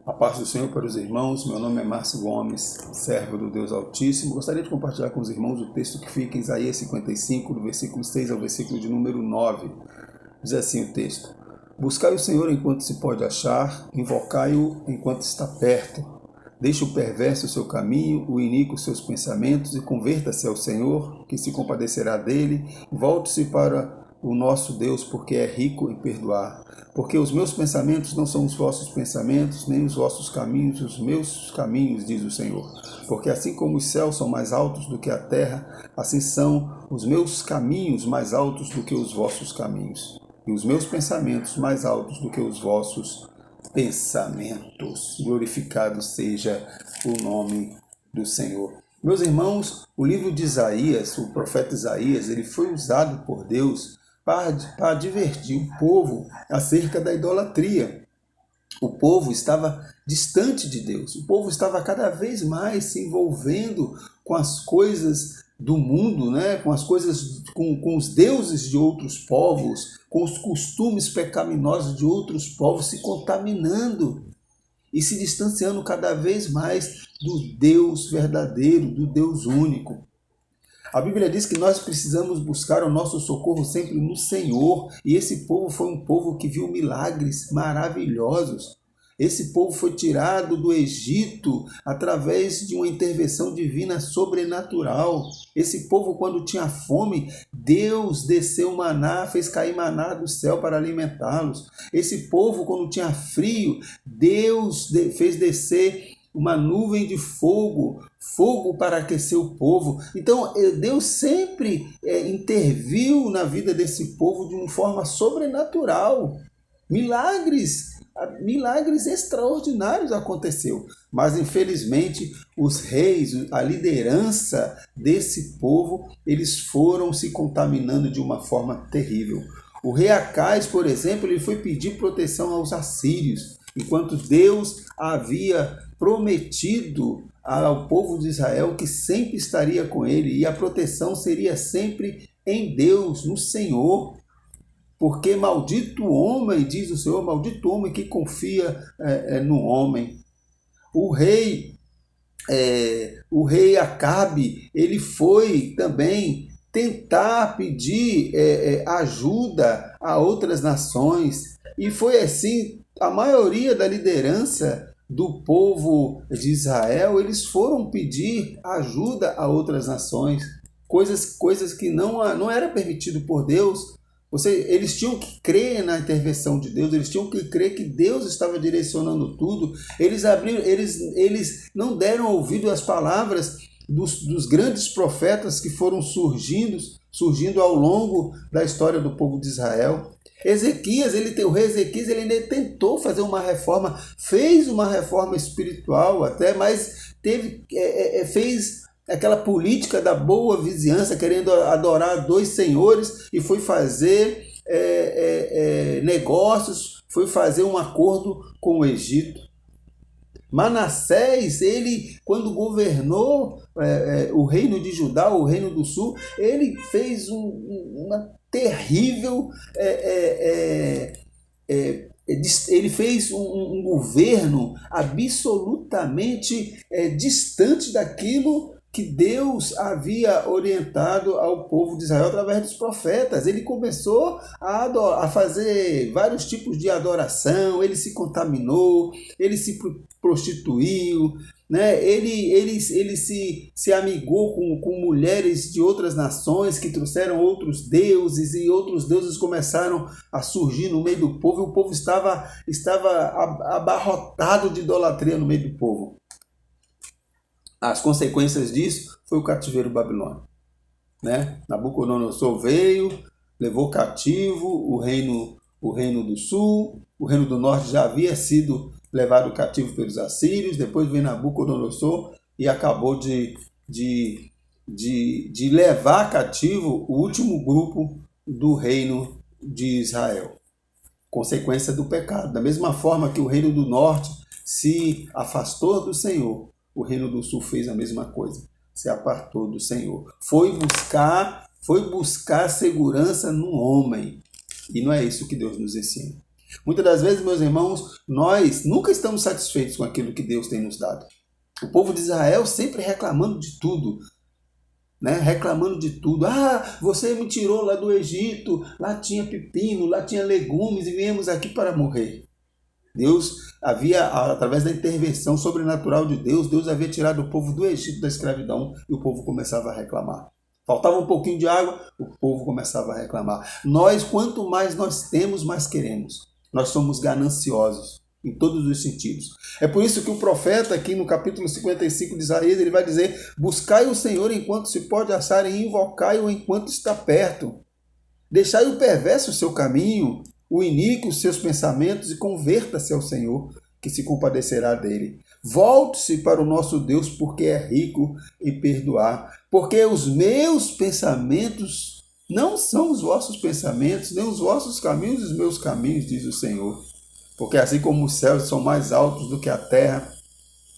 A paz do Senhor para os irmãos. Meu nome é Márcio Gomes, servo do Deus Altíssimo. Gostaria de compartilhar com os irmãos o texto que fica em Isaías 55, do versículo 6 ao versículo de número 9. Diz assim o texto: Buscai o Senhor enquanto se pode achar, invocai-o enquanto está perto. Deixe o perverso o seu caminho, o iníquo os seus pensamentos, e converta-se ao Senhor, que se compadecerá dele. Volte-se para o nosso Deus, porque é rico em perdoar. Porque os meus pensamentos não são os vossos pensamentos, nem os vossos caminhos os meus caminhos, diz o Senhor. Porque assim como os céus são mais altos do que a terra, assim são os meus caminhos mais altos do que os vossos caminhos, e os meus pensamentos mais altos do que os vossos pensamentos. Glorificado seja o nome do Senhor. Meus irmãos, o livro de Isaías, o profeta Isaías, ele foi usado por Deus para advertir o povo acerca da idolatria. O povo estava distante de Deus, o povo estava cada vez mais se envolvendo com as coisas do mundo, né? Com as coisas, com os deuses de outros povos, com os costumes pecaminosos de outros povos, se contaminando e se distanciando cada vez mais do Deus verdadeiro, do Deus único. A Bíblia diz que nós precisamos buscar o nosso socorro sempre no Senhor, e esse povo foi um povo que viu milagres maravilhosos. Esse povo foi tirado do Egito através de uma intervenção divina sobrenatural. Esse povo, quando tinha fome, Deus desceu maná, fez cair maná do céu para alimentá-los. Esse povo, quando tinha frio, Deus fez descer uma nuvem de fogo para aquecer o povo. Então, Deus sempre interviu na vida desse povo de uma forma sobrenatural. Milagres extraordinários aconteceu. Mas, infelizmente, os reis, a liderança desse povo, eles foram se contaminando de uma forma terrível. O rei Acais, por exemplo, ele foi pedir proteção aos assírios, enquanto Deus havia prometido ao povo de Israel que sempre estaria com ele, e a proteção seria sempre em Deus, no Senhor. Porque maldito o homem, diz o Senhor, maldito o homem que confia no homem. O rei Acabe, ele foi também tentar pedir ajuda a outras nações, e foi assim, a maioria da liderança do povo de Israel, eles foram pedir ajuda a outras nações, coisas que não era permitido por Deus. Eles tinham que crer na intervenção de Deus, eles tinham que crer que Deus estava direcionando tudo. Eles não deram ouvido às palavras dos grandes profetas que foram surgindo ao longo da história do povo de Israel. O rei Ezequias, ele ainda tentou fazer uma reforma, fez uma reforma espiritual até, mas fez aquela política da boa vizinhança, querendo adorar dois senhores, e foi fazer negócios, foi fazer um acordo com o Egito. Manassés, ele, quando governou o reino de Judá, o reino do sul, ele fez uma terrível... ele fez um governo absolutamente distante daquilo que Deus havia orientado ao povo de Israel através dos profetas. Ele começou a fazer vários tipos de adoração, ele se contaminou, ele se prostituiu, né? Ele se amigou com mulheres de outras nações que trouxeram outros deuses, e outros deuses começaram a surgir no meio do povo, e o povo estava abarrotado de idolatria no meio do povo. As consequências disso foi o cativeiro babilônico, né? Nabucodonosor veio, levou cativo o reino do sul, o reino do norte já havia sido levado cativo pelos assírios, depois veio Nabucodonosor e acabou de levar cativo o último grupo do reino de Israel. Consequência do pecado. Da mesma forma que o reino do norte se afastou do Senhor, o reino do sul fez a mesma coisa, se apartou do Senhor. Foi buscar segurança no homem. E não é isso que Deus nos ensina. Muitas das vezes, meus irmãos, nós nunca estamos satisfeitos com aquilo que Deus tem nos dado. O povo de Israel sempre reclamando de tudo, né? Reclamando de tudo. Ah, você me tirou lá do Egito, lá tinha pepino, lá tinha legumes e viemos aqui para morrer. Deus havia, através da intervenção sobrenatural de Deus, Deus havia tirado o povo do Egito da escravidão e o povo começava a reclamar. Faltava um pouquinho de água, o povo começava a reclamar. Nós, quanto mais nós temos, mais queremos. Nós somos gananciosos em todos os sentidos. É por isso que o profeta aqui no capítulo 55 de Isaías, ele vai dizer: buscai o Senhor enquanto se pode achar e invocai-o enquanto está perto. Deixai o perverso o seu caminho, o iníquo os seus pensamentos e converta-se ao Senhor, que se compadecerá dele. Volte-se para o nosso Deus, porque é rico em perdoar. Porque os meus pensamentos não são os vossos pensamentos, nem os vossos caminhos os meus caminhos, diz o Senhor. Porque assim como os céus são mais altos do que a terra,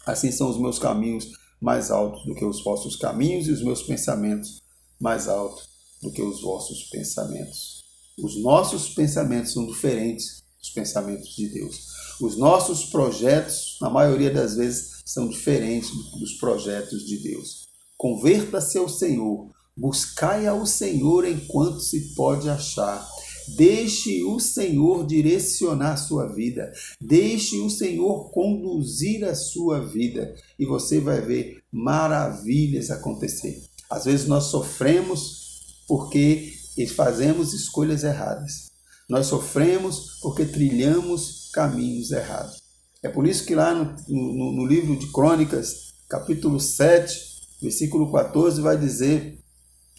assim são os meus caminhos mais altos do que os vossos caminhos e os meus pensamentos mais altos do que os vossos pensamentos. Os nossos pensamentos são diferentes dos pensamentos de Deus. Os nossos projetos, na maioria das vezes, são diferentes dos projetos de Deus. Converta-se ao Senhor, buscai ao Senhor enquanto se pode achar. Deixe o Senhor direcionar a sua vida. Deixe o Senhor conduzir a sua vida. E você vai ver maravilhas acontecer. Às vezes nós sofremos porque fazemos escolhas erradas. Nós sofremos porque trilhamos caminhos errados. É por isso que lá no livro de Crônicas, capítulo 7, versículo 14, vai dizer: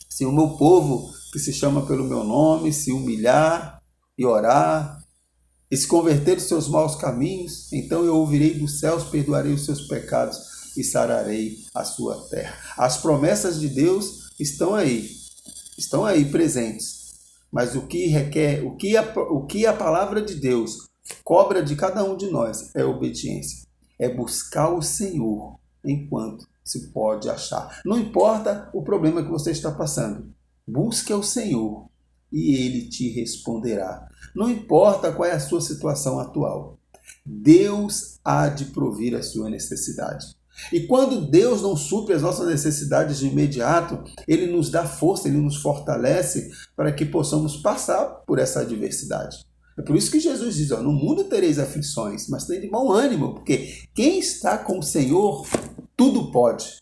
se o meu povo, que se chama pelo meu nome, se humilhar e orar, e se converter dos seus maus caminhos, então eu ouvirei dos céus, perdoarei os seus pecados e sararei a sua terra. As promessas de Deus estão aí presentes. Mas o que requer, o que a palavra de Deus cobra de cada um de nós é obediência. É buscar o Senhor enquanto se pode achar. Não importa o problema que você está passando. Busque ao Senhor e Ele te responderá. Não importa qual é a sua situação atual. Deus há de provir a sua necessidade. E quando Deus não supre as nossas necessidades de imediato, Ele nos dá força, Ele nos fortalece para que possamos passar por essa adversidade. É por isso que Jesus diz: no mundo tereis aflições, mas tem de bom ânimo, porque quem está com o Senhor, tudo pode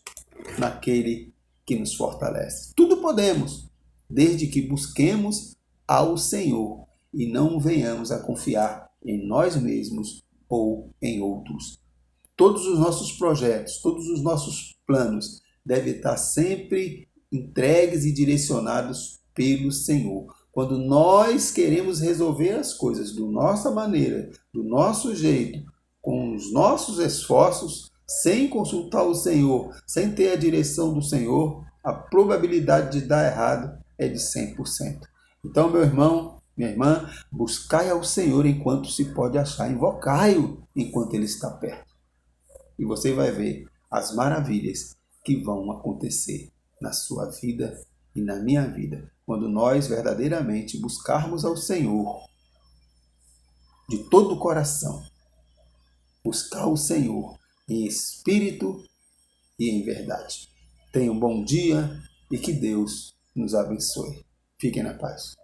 naquele que nos fortalece. Tudo podemos, desde que busquemos ao Senhor e não venhamos a confiar em nós mesmos ou em outros. Todos os nossos projetos, todos os nossos planos devem estar sempre entregues e direcionados pelo Senhor. Quando nós queremos resolver as coisas da nossa maneira, do nosso jeito, com os nossos esforços, sem consultar o Senhor, sem ter a direção do Senhor, a probabilidade de dar errado é de 100%. Então, meu irmão, minha irmã, buscai ao Senhor enquanto se pode achar, invocai-o enquanto Ele está perto. E você vai ver as maravilhas que vão acontecer na sua vida e na minha vida, quando nós verdadeiramente buscarmos ao Senhor de todo o coração. Buscar o Senhor em espírito e em verdade. Tenha um bom dia e que Deus nos abençoe. Fiquem na paz.